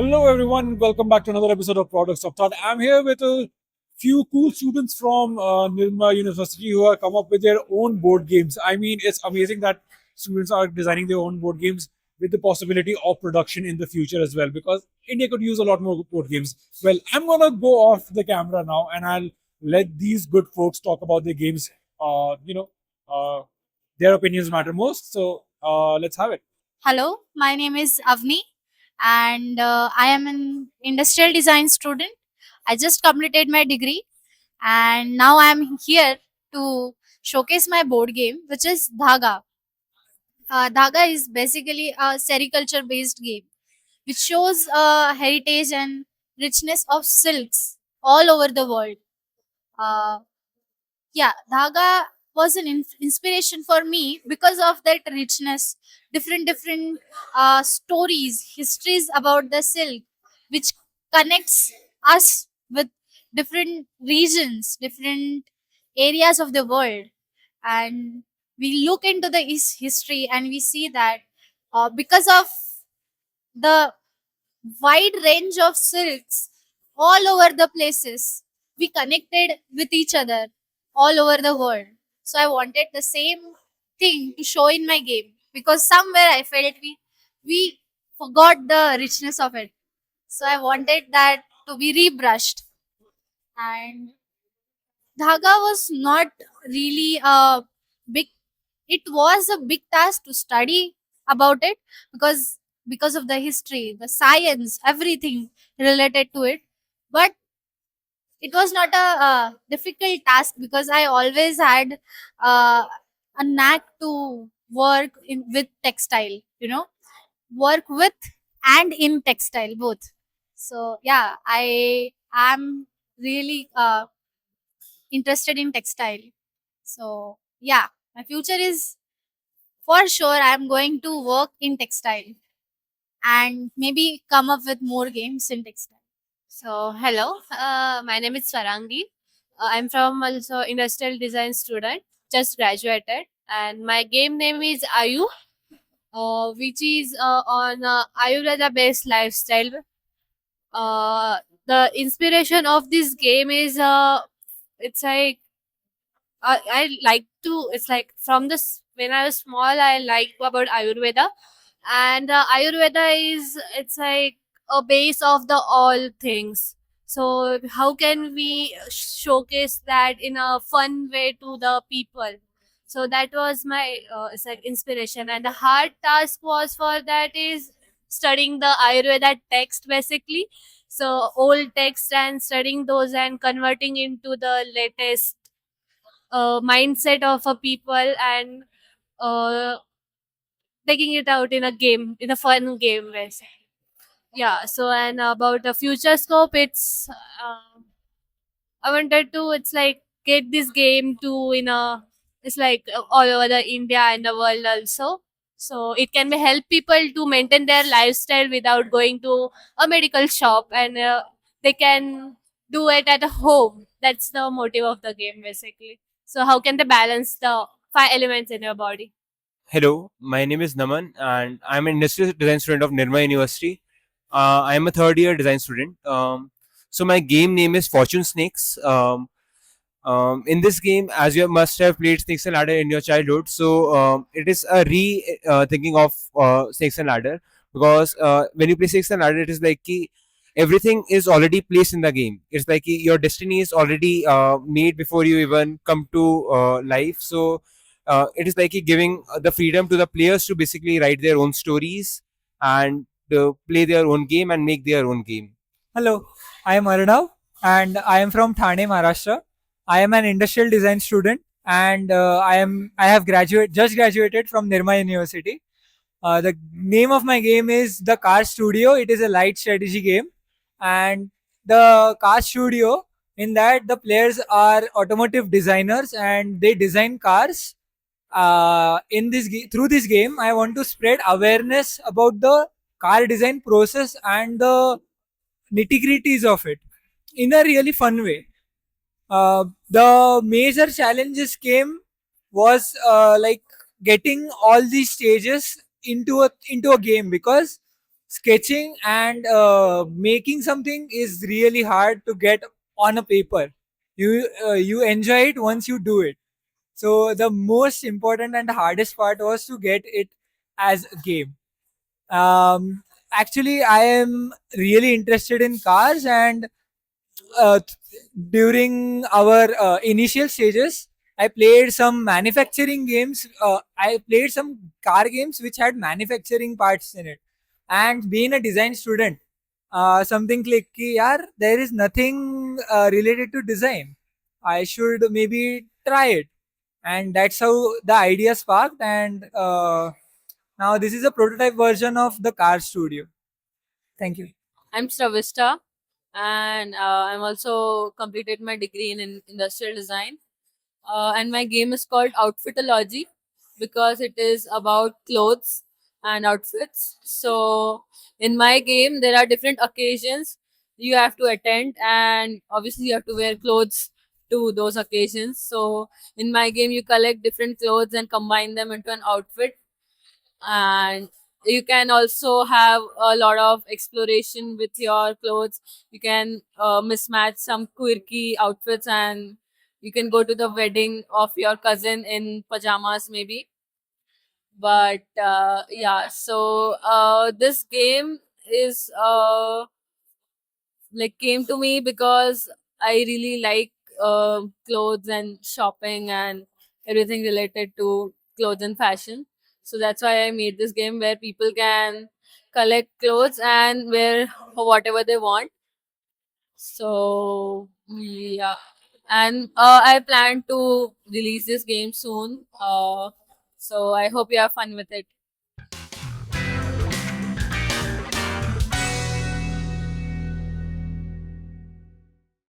Hello, everyone. Welcome back to another episode of Products of Thought. I'm here with a few cool students from Nirma University who have come up with their own board games. I mean, it's amazing that students are designing their own board games with the possibility of production in the future as well, because India could use a lot more board games. Well, I'm going to go off the camera now and I'll let these good folks talk about their games. Uh, their opinions matter most. So let's have it. Hello, my name is Avni and I am an industrial design student. I just completed my degree and now I am here to showcase my board game, which is Dhaga. Dhaga is basically a sericulture based game which shows heritage and richness of silks all over the world. Uh, yeah, Dhaga was an inspiration for me because of that richness, different stories, histories about the silk, which connects us with different regions, different areas of the world. And we look into the history and we see that because of the wide range of silks all over the places, we connected with each other all over the world. So I wanted the same thing to show in my game because somewhere I felt we forgot the richness of it. So I wanted that to be rebrushed. And Dhaga was not really a big, it was a big task to study about it because of the history, the science, everything related to it. But it was not a difficult task because I always had uh, a knack to work with textile, work with and in textile both. So yeah, I am really interested in textile. So yeah, my future is for sure I'm going to work in textile and maybe come up with more games in textile. So, hello, my name is Swarangi. I'm from also industrial design student, just graduated, and my game name is Ayu, which is on Ayurveda based lifestyle. Uh, the inspiration of this game is it's like I like to. It's like from this when I was small, I liked about Ayurveda, and Ayurveda is it's like a base of the all things. So how can we showcase that in a fun way to the people? So that was my it's like inspiration, and the hard task was for that is studying the Ayurveda text basically. So old text and studying those and converting into the latest mindset of a people and uh, taking it out in a game, in a fun game. Basically. Yeah. So and about the future scope, it's I wanted to. It's like get this game to in a. It's like all over the India and the world also. So it can be help people to maintain their lifestyle without going to a medical shop, and they can do it at home. That's the motive of the game basically. So how can they balance the five elements in your body? Hello, my name is Naman, and I'm an industrial design student of Nirma University. I am a third year design student. So my game name is Fortune Snakes. In this game, as you must have played Snakes and Ladder in your childhood, so it is a thinking of Snakes and Ladder, because when you play Snakes and Ladder, it is like everything is already placed in the game. It's like your destiny is already made before you even come to life. So it is like giving the freedom to the players to basically write their own stories and play their own game and make their own game. Hello, I am Arnav and I am from Thane, Maharashtra. I am an industrial design student and I have just graduated from Nirma University. The name of my game is the Car Studio. It is a light strategy game, and the Car Studio, in that the players are automotive designers and they design cars. Through this game, I want to spread awareness about the car design process and the nitty-gritties of it in a really fun way. The major challenges came was like getting all these stages into a game, because sketching and making something is really hard to get on a paper. You enjoy it once you do it. So the most important and hardest part was to get it as a game. Actually, I am really interested in cars, and during our initial stages, I played some manufacturing games. I played some car games which had manufacturing parts in it. And being a design student, something clicked ki, yaar, there is nothing related to design. I should maybe try it. And that's how the idea sparked. And now this is a prototype version of the car studio. Thank you. I'm Stravista, and I'm also completed my degree in industrial design. And my game is called Outfitology because it is about clothes and outfits. So in my game, there are different occasions you have to attend, and obviously you have to wear clothes to those occasions. So in my game, you collect different clothes and combine them into an outfit, and you can also have a lot of exploration with your clothes. You can mismatch some quirky outfits, and you can go to the wedding of your cousin in pajamas maybe. But yeah, so this game is like came to me because I really like clothes and shopping and everything related to clothes and fashion. So that's why I made this game where people can collect clothes and wear whatever they want. So yeah, and I plan to release this game soon. So I hope you have fun with it.